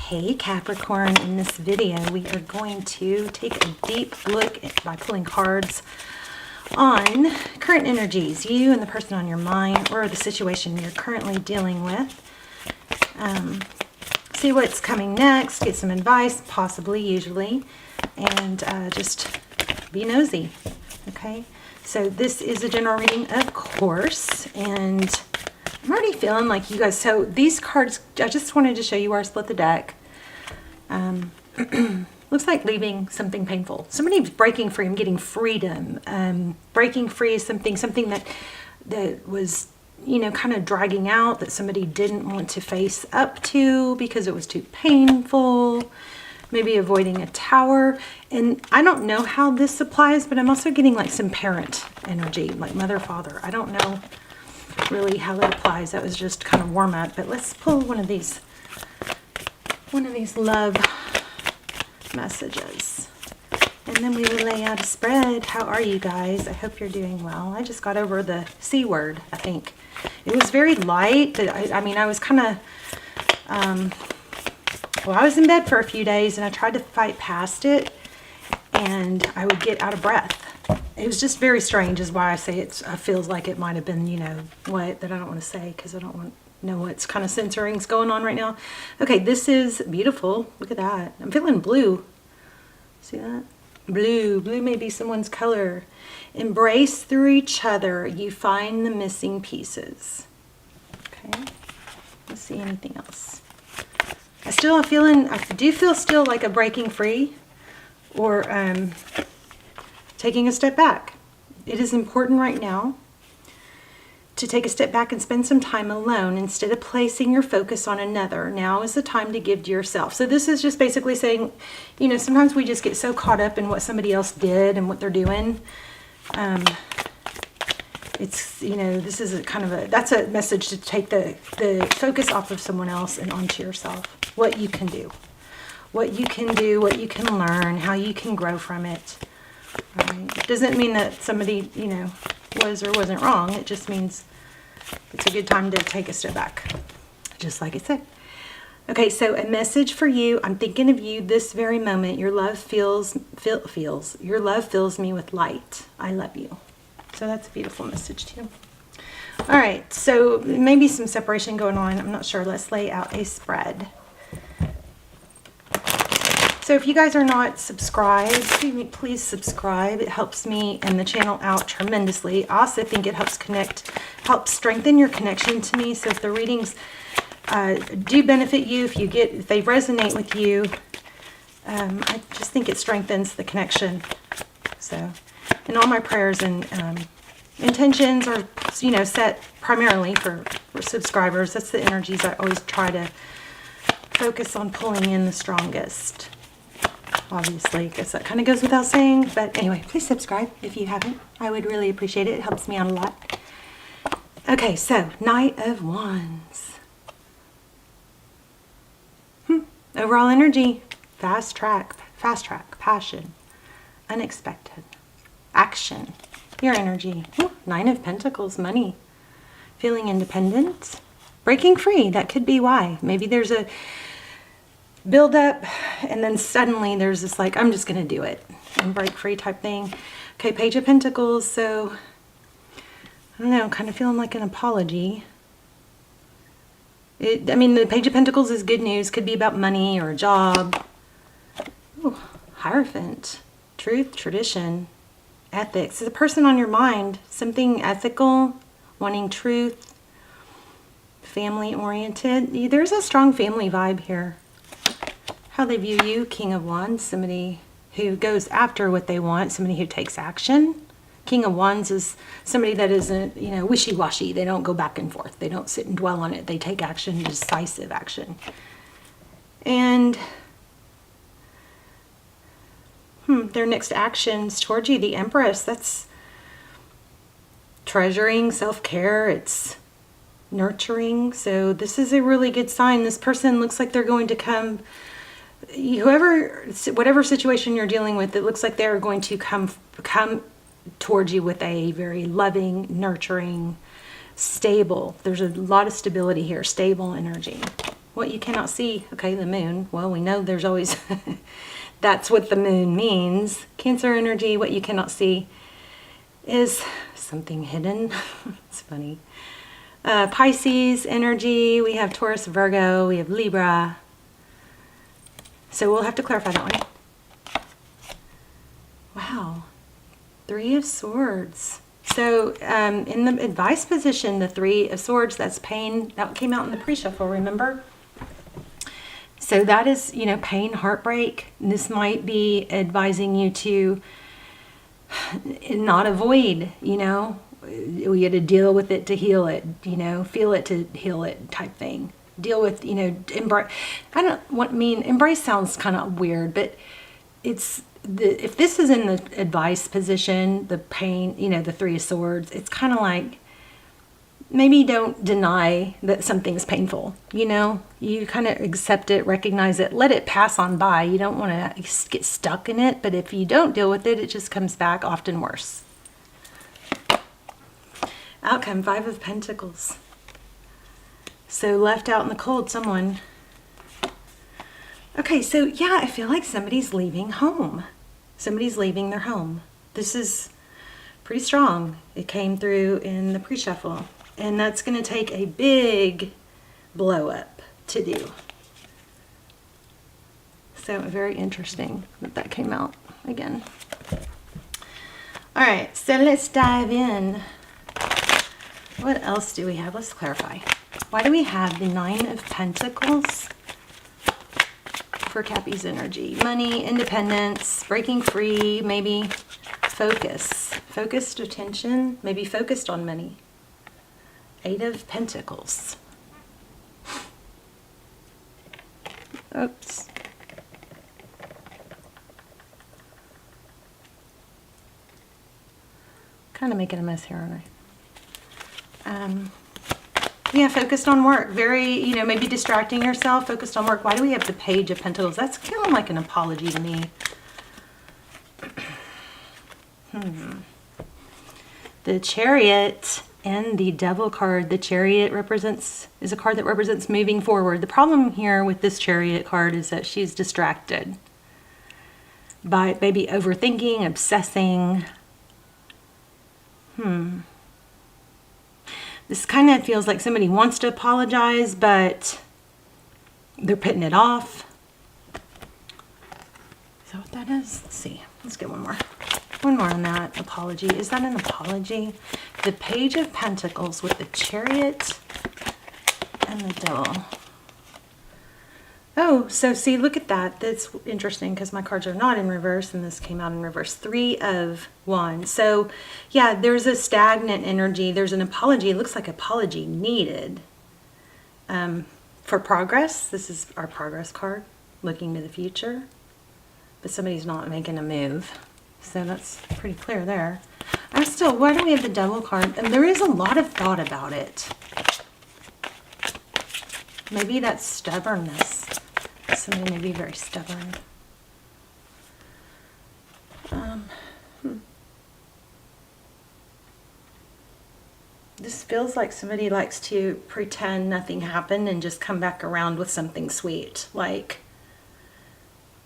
Hey Capricorn, in this video we are going to take a deep look by pulling cards on current energies, you and the person on your mind or the situation you're currently dealing with. See what's coming next, get some advice, possibly, usually, and just be nosy, okay? So this is a general reading, of course, and I'm already feeling like you guys, so these cards, I just wanted to show you where I split the deck. Looks like leaving something painful. Somebody's breaking free and getting freedom. Breaking free is something that was, you know, kind of dragging out, that somebody didn't want to face up to because it was too painful. Maybe avoiding a tower. And I don't know how this applies, but I'm also getting like some parent energy, like mother, father. I don't know really how that applies. That was just kind of warm up. But let's pull one of these love messages, and then we will lay out a spread. How are you guys? I hope you're doing well. I just got over the C word. I think it was very light. I mean, I was kind of well, I was in bed for a few days and I tried to fight past it, and I would get out of breath. It was just very strange, is why I say it feels like it might have been, you know, what, that I don't want to say because I don't want to know what's kind of censoring's going on right now. Okay, this is beautiful. Look at that. I'm feeling blue. See that? Blue. Blue may be someone's color. Embrace through each other. You find the missing pieces. Okay. Let's see anything else. I do feel still like a breaking free or taking a step back. It is important right now to take a step back and spend some time alone instead of placing your focus on another. Now is the time to give to yourself. So this is just basically saying, you know, sometimes we just get so caught up in what somebody else did and what they're doing. It's, you know, this is that's a message to take the focus off of someone else and onto yourself. What you can do. What you can do, what you can learn, how you can grow from it. Right? It doesn't mean that somebody, you know, was or wasn't wrong. It just means it's a good time to take a step back, just like I said. Okay, so a message for you. I'm thinking of you this very moment. Your love fills me with light. I love you. So that's a beautiful message too. All right, so maybe some separation going on. I'm not sure. Let's lay out a spread. So if you guys are not subscribed, please subscribe. It helps me and the channel out tremendously. I also think it helps strengthen your connection to me. So if the readings do benefit you, if they resonate with you, I just think it strengthens the connection. So, and all my prayers and intentions are, you know, set primarily for subscribers. That's the energies I always try to focus on pulling in the strongest. Obviously, I guess that kind of goes without saying, but anyway, please subscribe if you haven't. I would really appreciate it. It helps me out a lot. Okay, so Knight of Wands. Overall energy, fast track, passion, unexpected, action, your energy. Nine of Pentacles, money, feeling independent, breaking free. That could be why. Maybe there's a build up and then suddenly there's this like, I'm just going to do it and break free type thing. Okay, Page of Pentacles. So I don't know, kind of feeling like an apology. I mean, the Page of Pentacles is good news. Could be about money or a job. Ooh, Hierophant, truth, tradition, ethics. Is a person on your mind, something ethical, wanting truth, family oriented. There's a strong family vibe here. How they view you, King of Wands, somebody who goes after what they want, somebody who takes action. King of Wands is somebody that isn't, you know, wishy-washy. They don't go back and forth. They don't sit and dwell on it. They take action, decisive action. And their next actions towards you, the Empress, that's treasuring, self-care, it's nurturing. So this is a really good sign. This person looks like they're going to come, whatever situation you're dealing with, it looks like they're going to come towards you with a very loving, nurturing, stable. There's a lot of stability here, stable energy. what you cannot see. Okay, the moon. Well, we know there's always, that's what the moon means. Cancer energy, what you cannot see is something hidden. It's funny. Pisces energy, we have Taurus, Virgo, we have Libra. So we'll have to clarify that one. Wow. 3 of Swords. So in the advice position, the 3 of Swords, that's pain. That came out in the pre-shuffle, remember? So that is, you know, pain, heartbreak. This might be advising you to not avoid, you know. We got to deal with it to heal it, you know, feel it to heal it type thing. Deal with, you know, embrace. Embrace sounds kind of weird, but it's, if this is in the advice position, the pain, you know, the 3 of Swords, it's kind of like, maybe don't deny that something's painful, you know, you kind of accept it, recognize it, let it pass on by. You don't want to get stuck in it, but if you don't deal with it, it just comes back often worse. Outcome, 5 of Pentacles. So left out in the cold, someone. Okay, so yeah, I feel like somebody's leaving home. Somebody's leaving their home. This is pretty strong. It came through in the pre-shuffle. And that's going to take a big blow up to do. So very interesting that that came out again. All right, so let's dive in. What else do we have? Let's clarify. Why do we have the 9 of Pentacles for Cappy's energy? Money, independence, breaking free, maybe focus. Focused attention, maybe focused on money. 8 of Pentacles. Oops. Kind of making a mess here, aren't I? Yeah, focused on work. Very, you know, maybe distracting yourself, focused on work. Why do we have the Page of Pentacles? That's kind of like an apology to me. The Chariot and the Devil card. The Chariot is a card that represents moving forward. The problem here with this Chariot card is that she's distracted by maybe overthinking, obsessing. This kind of feels like somebody wants to apologize, but they're putting it off. Is that what that is? Let's see. Let's get one more. One more on that apology. Is that an apology? The Page of Pentacles with the Chariot and the Devil. Oh, so see, look at that. That's interesting because my cards are not in reverse and this came out in reverse. 3 of Wands. So yeah, there's a stagnant energy. There's an apology. It looks like apology needed for progress. This is our progress card, looking to the future. But somebody's not making a move. So that's pretty clear there. Why do we have the Devil card? And there is a lot of thought about it. Maybe that's stubbornness. Somebody may be very stubborn. This feels like somebody likes to pretend nothing happened and just come back around with something sweet. Like,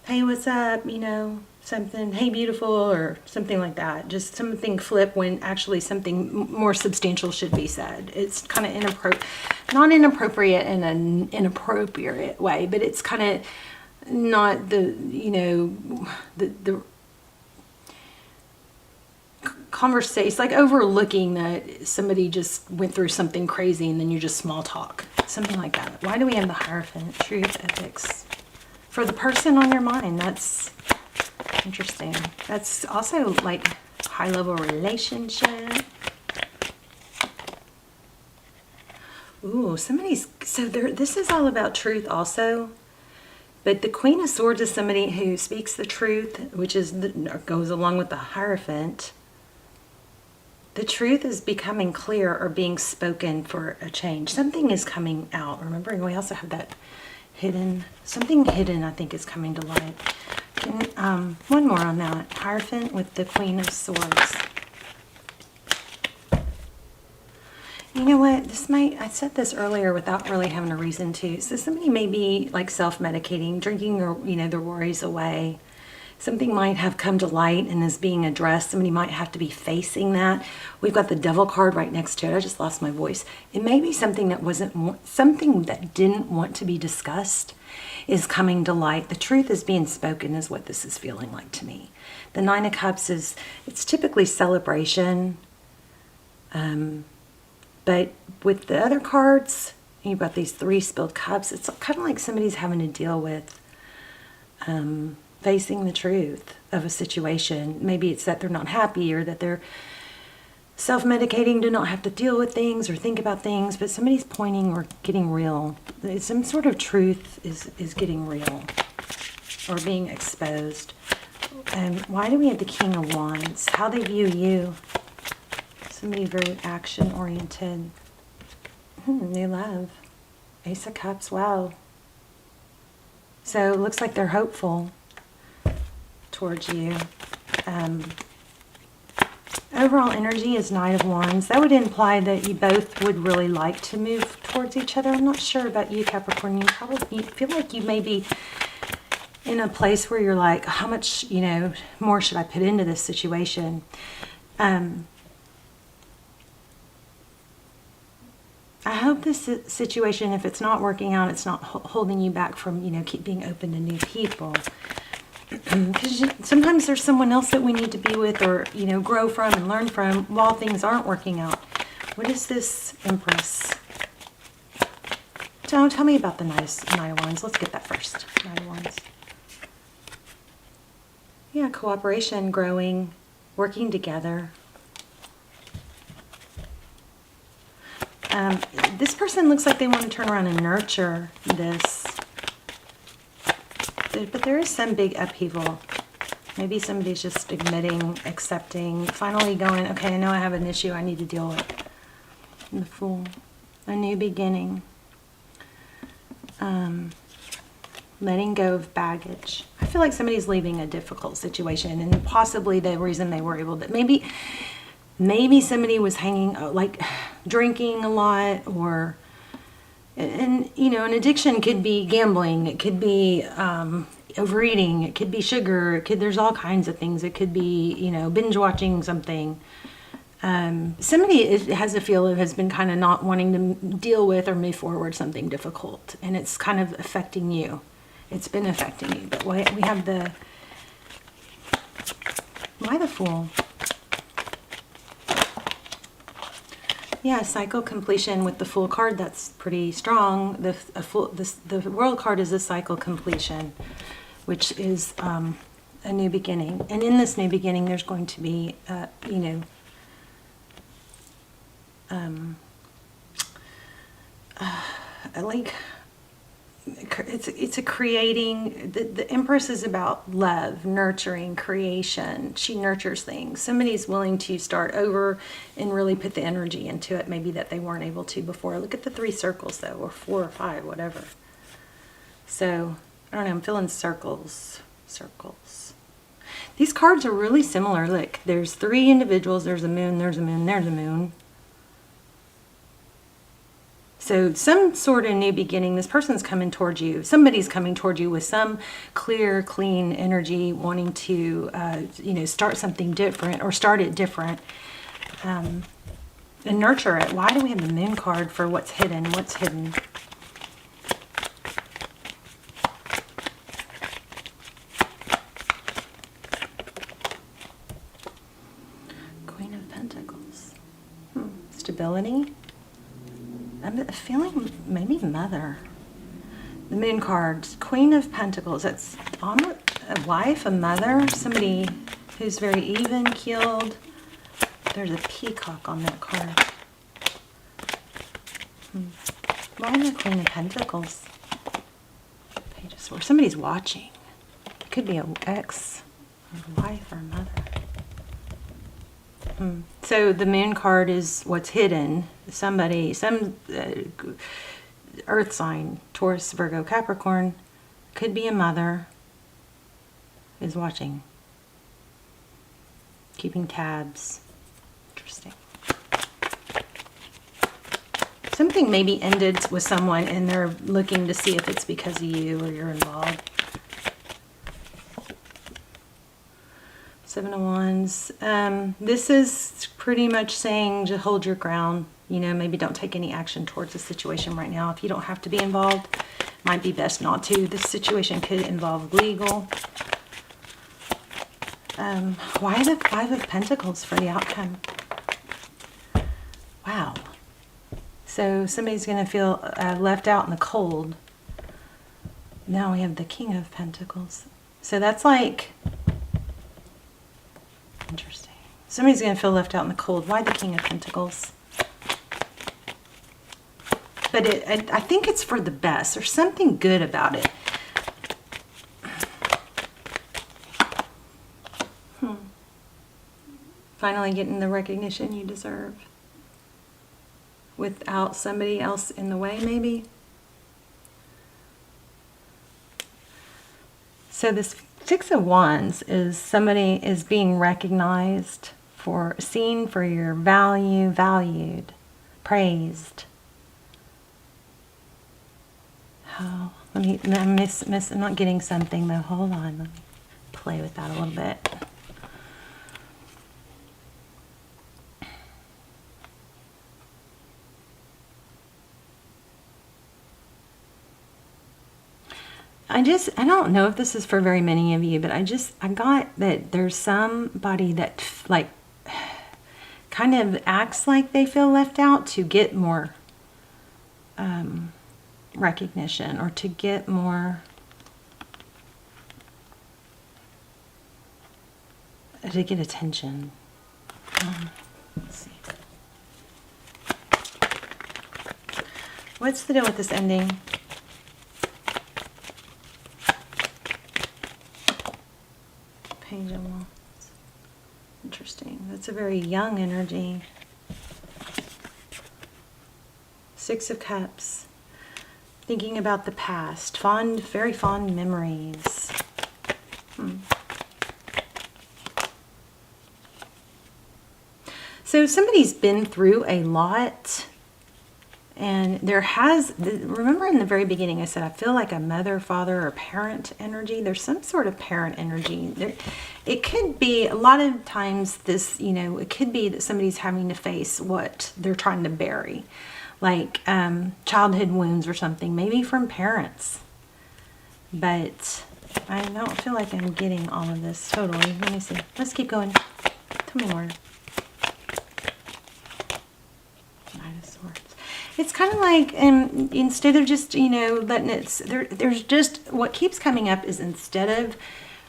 hey, what's up? You know, something, hey, beautiful, or something like that. Just something flip when actually something more substantial should be said. It's kind of not inappropriate in an inappropriate way, but it's kind of not the, you know, the conversation. It's like overlooking that somebody just went through something crazy and then you just small talk. Something like that. Why do we have the Hierophant? Truth, ethics. For the person on your mind, that's interesting. That's also like high-level relationship. Ooh, this is all about truth also. But the Queen of Swords is somebody who speaks the truth, which is goes along with the Hierophant. The truth is becoming clear or being spoken for a change. Something is coming out. Remembering we also have that something hidden I think is coming to light. One more on that. Hierophant with the Queen of Swords. You know what? I said this earlier without really having a reason to. So somebody may be like self-medicating, drinking or, their worries away. Something might have come to light and is being addressed. Somebody might have to be facing that. We've got the Devil card right next to it. I just lost my voice. It may be something that didn't want to be discussed is coming to light. The truth is being spoken is what this is feeling like to me. The Nine of Cups it's typically celebration. But with the other cards, you've got these 3 spilled cups. It's kind of like somebody's having to deal with facing the truth of a situation. Maybe it's that they're not happy or that they're self-medicating to not have to deal with things or think about things, but somebody's pointing or getting real. Some sort of truth is getting real or being exposed. And why do we have the King of Wands? How they view you. Somebody very action-oriented. New love. Ace of Cups, wow. So it looks like they're hopeful towards you. Overall energy is Knight of Wands. That would imply that you both would really like to move towards each other. I'm not sure about you, Capricorn. You feel like you may be in a place where you're like, how much, more should I put into this situation? I hope this situation, if it's not working out, it's not holding you back from, keep being open to new people. Because sometimes there's someone else that we need to be with or, grow from and learn from while things aren't working out. What is this Empress? Tell me about the Knight of Wands. Let's get that first. Knight of Wands. Yeah, cooperation, growing, working together. This person looks like they want to turn around and nurture this. But there is some big upheaval. Maybe somebody's just admitting, accepting, finally going, okay, I know I have an issue I need to deal with. The Fool. A new beginning. Letting go of baggage. I feel like somebody's leaving a difficult situation, and possibly the reason they were able to, maybe somebody was hanging, like drinking a lot, or, and an addiction could be gambling, it could be overeating, it could be sugar, there's all kinds of things. It could be, binge watching something. Somebody has a feel of has been kind of not wanting to deal with or move forward something difficult, and it's kind of affecting you. It's been affecting you. But we have why the Fool? Yeah, cycle completion with the Fool card. That's pretty strong. The World card is a cycle completion, which is a new beginning. And in this new beginning, there's going to be, like it's a creating. The Empress is about love, nurturing, creation. She nurtures things. Somebody's willing to start over and really put the energy into it, maybe that they weren't able to before. Look at the 3 circles though, or 4 or 5, whatever. So I don't know, I'm feeling circles. These cards are really similar. Look, there's 3 individuals, there's a moon, there's a moon, there's a moon. So some sort of new beginning. This person's coming towards you. Somebody's coming towards you with some clear, clean energy, wanting to, start something different or start it different, and nurture it. Why do we have the Moon card for what's hidden? What's hidden? Queen of Pentacles. Stability. I'm feeling maybe Mother. The Moon cards, Queen of Pentacles. That's a wife, a mother, somebody who's very even keeled. There's a peacock on that card. Why the Queen of Pentacles? Page of Swords. Somebody's watching. It could be an ex, or a wife, or a mother. So the Moon card is what's hidden. Some earth sign, Taurus, Virgo, Capricorn, could be a mother, is watching, keeping tabs. Interesting. Something maybe ended with someone and they're looking to see if it's because of you or you're involved. 7 of Wands. This is pretty much saying to hold your ground. You know, maybe don't take any action towards the situation right now. If you don't have to be involved, might be best not to. This situation could involve legal. Why the 5 of Pentacles for the outcome? Wow. So somebody's going to feel left out in the cold. Now we have the King of Pentacles. So that's like... interesting. Somebody's going to feel left out in the cold. Why the King of Pentacles? But I think it's for the best. There's something good about it. Finally getting the recognition you deserve. Without somebody else in the way, maybe. So this 6 of Wands is somebody is being recognized for, seen for your value, valued, praised. Oh, I'm not getting something though. Hold on, let me play with that a little bit. I don't know if this is for very many of you, but I got that there's somebody that like kind of acts like they feel left out to get more recognition or to get more attention. Let's see. What's the deal with this ending? Page of Wands. Interesting. That's a very young energy. 6 of Cups. Thinking about the past. Very fond memories. So somebody's been through a lot. And remember in the very beginning I said I feel like a mother, father, or parent energy. There's some sort of parent energy. It could be, a lot of times this, you know, it could be that somebody's having to face what they're trying to bury. Like childhood wounds or something, maybe from parents. But I don't feel like I'm getting all of this totally. Let me see. Let's keep going. Tell me more. It's kind of like, instead of just, you know, letting it, there's just, what keeps coming up is instead of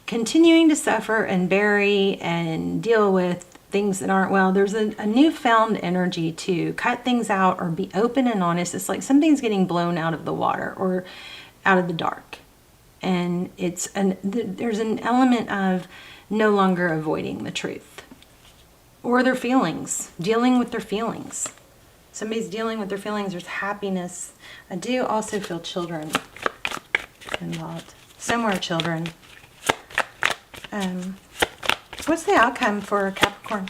continuing to suffer and bury and deal with things that aren't well, there's a newfound energy to cut things out or be open and honest. It's like something's getting blown out of the water or out of the dark. And there's an element of no longer avoiding the truth or their feelings, dealing with their feelings. Somebody's dealing with their feelings. There's happiness. I do also feel children involved. Somewhere children. What's the outcome for Capricorn?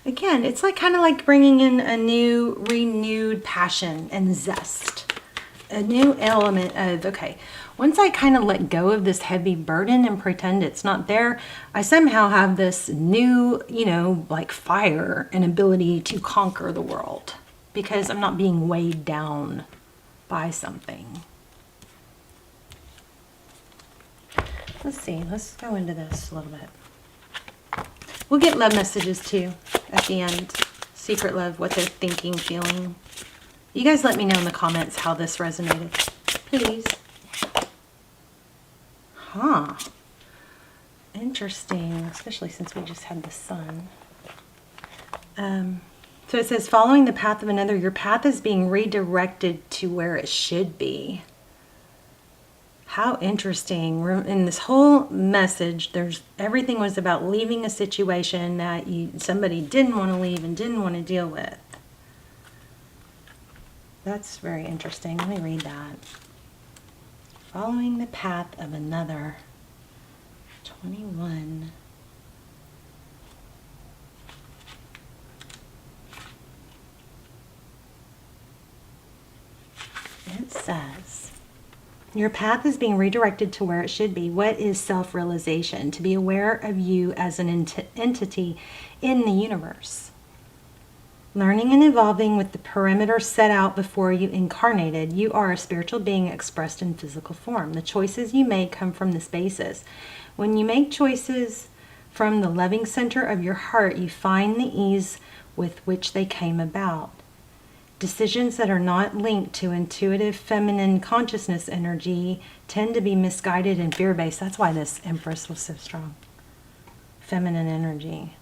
Again, it's like kind of like bringing in a new, renewed passion and zest. A new element of, okay, once I kind of let go of this heavy burden and pretend it's not there, I somehow have this new, you know, like fire and ability to conquer the world because I'm not being weighed down by something. Let's see, let's go into this a little bit. We'll get love messages too at the end. Secret love, what they're thinking, feeling. You guys let me know in the comments how this resonated, please. Huh. Interesting, especially since we just had the sun. So it says, following the path of another, your path is being redirected to where it should be. How interesting. In this whole message, everything was about leaving a situation that somebody didn't want to leave and didn't want to deal with. That's very interesting. Let me read that. Following the path of another. 21. says. Your path is being redirected to where it should be. What is self-realization? To be aware of you as an entity in the universe. Learning and evolving with the perimeter set out before you incarnated. You are a spiritual being expressed in physical form. The choices you make come from this basis. When you make choices from the loving center of your heart, you find the ease with which they came about. Decisions that are not linked to intuitive feminine consciousness energy tend to be misguided and fear-based. That's why this Empress was so strong. Feminine energy.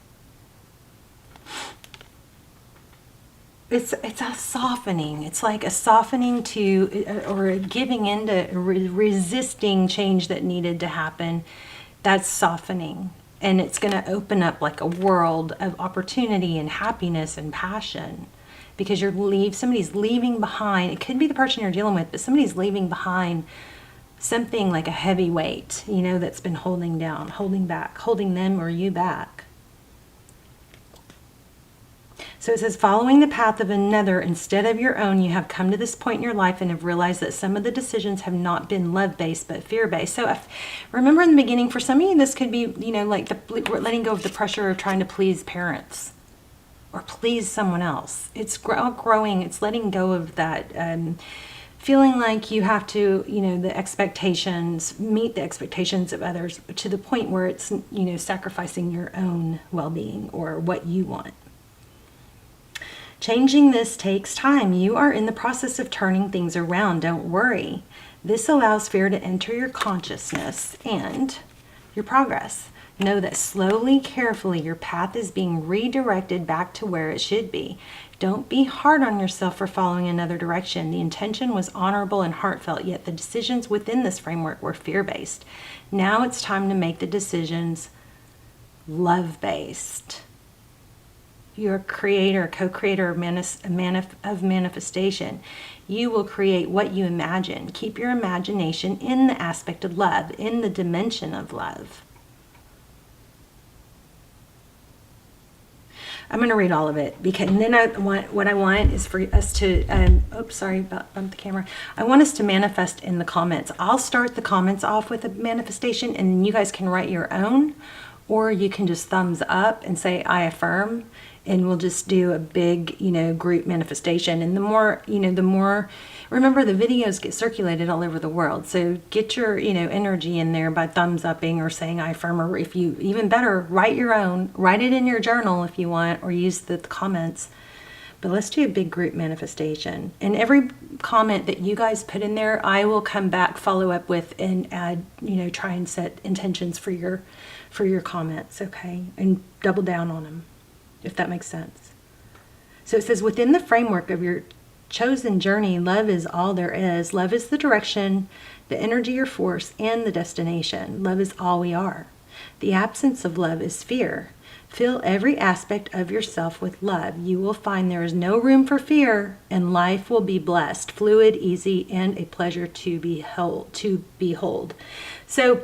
It's a softening. It's like a softening to, or giving in to resisting change that needed to happen. That's softening. And it's going to open up like a world of opportunity and happiness and passion. Because somebody's leaving behind. It could be the person you're dealing with, but somebody's leaving behind something like a heavy weight, that's been holding down, holding back, holding them or you back. So it says, following the path of another instead of your own, you have come to this point in your life and have realized that some of the decisions have not been love-based, but fear-based. So remember in the beginning, for some of you, this could be, like letting go of the pressure of trying to please parents or please someone else. It's growing. It's letting go of that feeling like you have to, meet the expectations of others to the point where it's, sacrificing your own well-being or what you want. Changing this takes time. You are in the process of turning things around. Don't worry. This allows fear to enter your consciousness and your progress. Know that slowly, carefully, your path is being redirected back to where it should be. Don't be hard on yourself for following another direction. The intention was honorable and heartfelt, yet the decisions within this framework were fear-based. Now it's time to make the decisions love-based. You're a creator, co-creator of manifestation. You will create what you imagine. Keep your imagination in the aspect of love, in the dimension of love. I'm going to read all of it because and then what I want is for us to, oops, sorry, bumped the camera. I want us to manifest in the comments. I'll start the comments off with a manifestation and then you guys can write your own, or you can just thumbs up and say, I affirm. And we'll just do a big, group manifestation. And the more, remember the videos get circulated all over the world. So get your, energy in there by thumbs upping or saying I affirm, or if you, even better, write your own, write it in your journal if you want, or use the comments. But let's do a big group manifestation. And every comment that you guys put in there, I will come back, follow up with, and add, try and set intentions for your comments, okay? And double down on them, if that makes sense. So it says, within the framework of your chosen journey, love is all there is. Love is the direction, the energy or force, and the destination. Love is all we are. The absence of love is fear. Fill every aspect of yourself with love. You will find there is no room for fear, and life will be blessed, fluid, easy, and a pleasure to behold. So,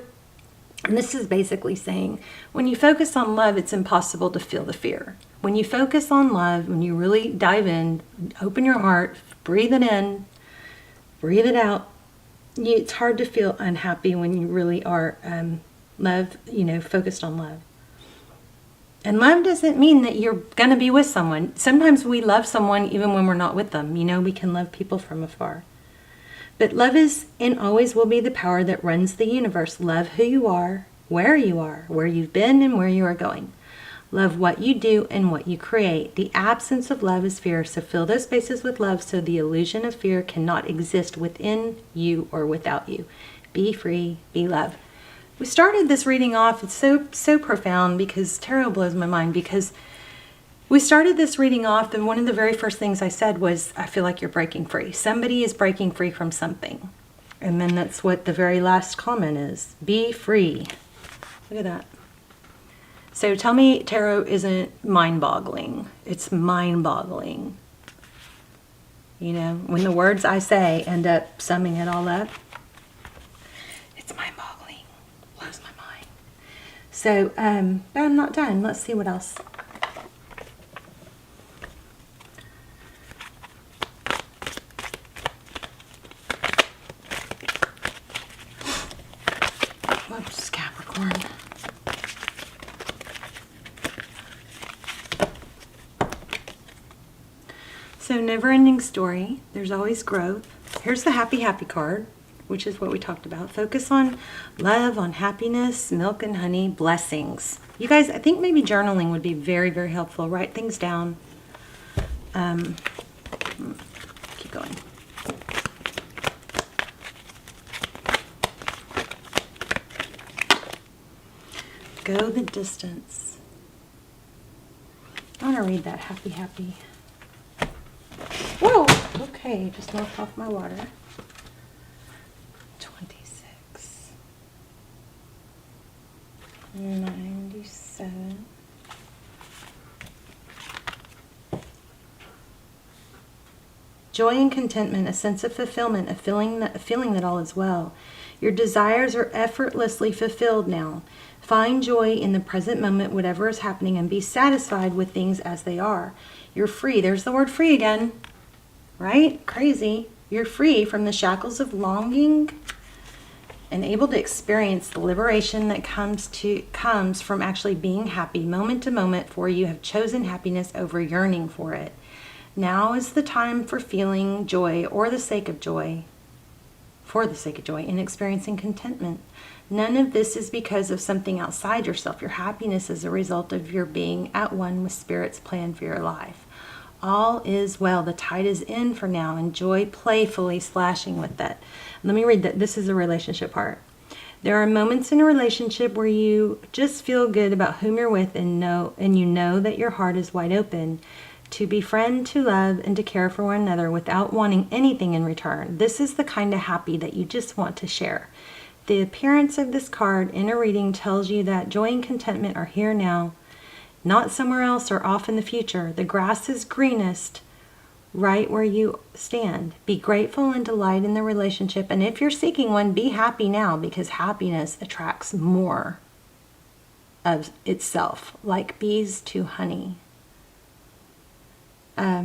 and this is basically saying, when you focus on love, it's impossible to feel the fear. When you focus on love, when you really dive in, open your heart, breathe it in, breathe it out, it's hard to feel unhappy when you really are focused on love. And love doesn't mean that you're going to be with someone. Sometimes we love someone even when we're not with them. We can love people from afar. But love is and always will be the power that runs the universe. Love who you are, where you've been, and where you are going. Love what you do and what you create. The absence of love is fear, so fill those spaces with love so the illusion of fear cannot exist within you or without you. Be free, be love. We started this reading off, it's so profound because tarot blows my mind, because we started this reading off and one of the very first things I said was, I feel like you're breaking free. Somebody is breaking free from something. And then that's what the very last comment is. Be free. Look at that. So tell me tarot isn't mind-boggling. It's mind-boggling. When the words I say end up summing it all up, it's mind-boggling. Blows my mind. So, but I'm not done. Let's see what else. Whoops, Capricorn. So never-ending story. There's always growth. Here's the happy, happy card, which is what we talked about. Focus on love, on happiness, milk and honey, blessings. You guys, I think maybe journaling would be very, very helpful. Write things down. Keep going. Go the distance. I want to read that happy, happy. Whoa! Okay, just knocked off my water. 26. 97. Joy and contentment, a sense of fulfillment, a feeling that all is well. Your desires are effortlessly fulfilled now. Find joy in the present moment, whatever is happening, and be satisfied with things as they are. You're free. There's the word free again. Right? Crazy. You're free from the shackles of longing and able to experience the liberation that comes from actually being happy moment to moment, for you have chosen happiness over yearning for it. Now is the time for feeling joy for the sake of joy, and experiencing contentment. None of this is because of something outside yourself. Your happiness is a result of your being at one with Spirit's plan for your life. All is well. The tide is in for now. Enjoy playfully splashing with it. Let me read that. This is the relationship part. There are moments in a relationship where you just feel good about whom you're with and you know that your heart is wide open to befriend, to love, and to care for one another without wanting anything in return. This is the kind of happy that you just want to share. The appearance of this card in a reading tells you that joy and contentment are here now, not somewhere else or off in the future. The grass is greenest right where you stand. Be grateful and delight in the relationship. And if you're seeking one, be happy now, because happiness attracts more of itself, like bees to honey. I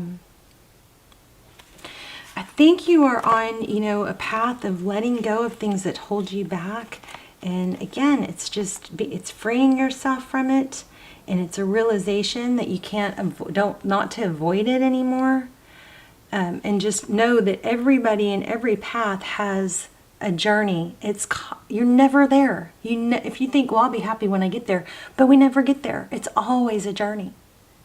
think you are on, a path of letting go of things that hold you back. And again, it's freeing yourself from it. And it's a realization that you not to avoid it anymore. And just know that everybody in every path has a journey. You're never there. If you think, well, I'll be happy when I get there, but we never get there. It's always a journey.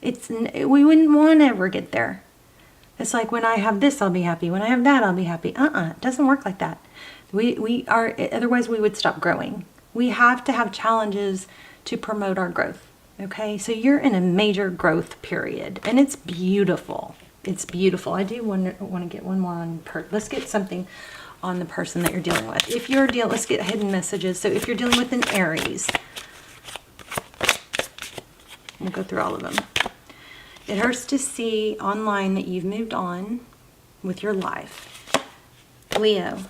We wouldn't want to ever get there. It's like, when I have this, I'll be happy. When I have that, I'll be happy. It doesn't work like that. Otherwise we would stop growing. We have to have challenges to promote our growth. Okay, so you're in a major growth period, and it's beautiful. It's beautiful. I do want to get one more on let's get something on the person that you're dealing with. Let's get hidden messages. So if you're dealing with an Aries, we'll go through all of them. It hurts to see online that you've moved on with your life. Leo,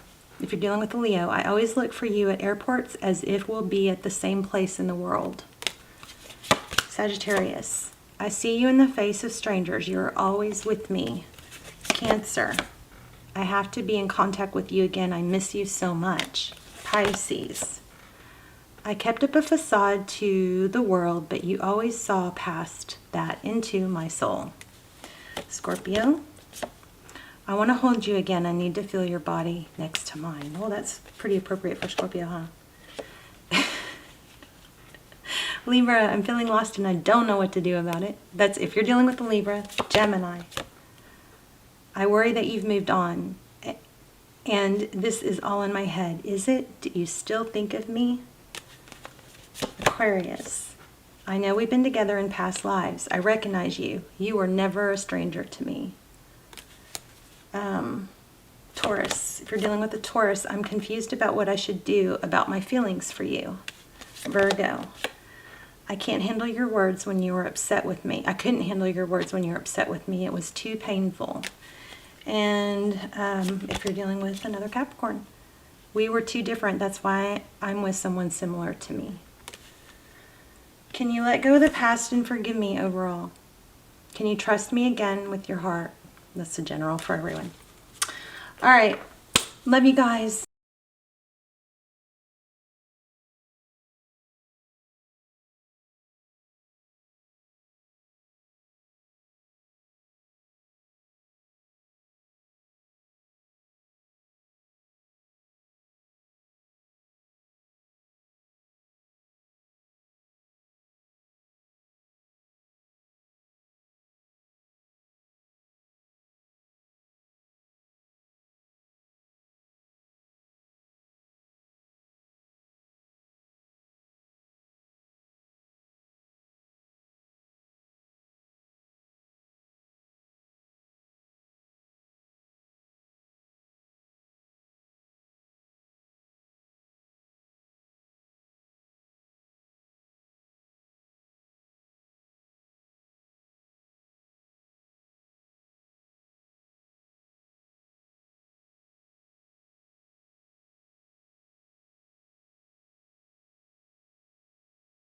if you're dealing with a Leo, I always look for you at airports as if we'll be at the same place in the world. Sagittarius, I see you in the face of strangers. You're always with me. Cancer, I have to be in contact with you again. I miss you so much. Pisces, I kept up a facade to the world, but you always saw past that into my soul. Scorpio, I want to hold you again. I need to feel your body next to mine. Well, that's pretty appropriate for Scorpio, huh? Libra, I'm feeling lost and I don't know what to do about it. That's if you're dealing with a Libra. Gemini, I worry that you've moved on. And this is all in my head. Is it? Do you still think of me? Aquarius, I know we've been together in past lives. I recognize you. You were never a stranger to me. Taurus, if you're dealing with a Taurus, I'm confused about what I should do about my feelings for you. Virgo, I can't handle your words when you were upset with me. I couldn't handle your words when you were upset with me. It was too painful. And if you're dealing with another Capricorn, we were too different. That's why I'm with someone similar to me. Can you let go of the past and forgive me overall? Can you trust me again with your heart? That's the general for everyone. All right. Love you guys.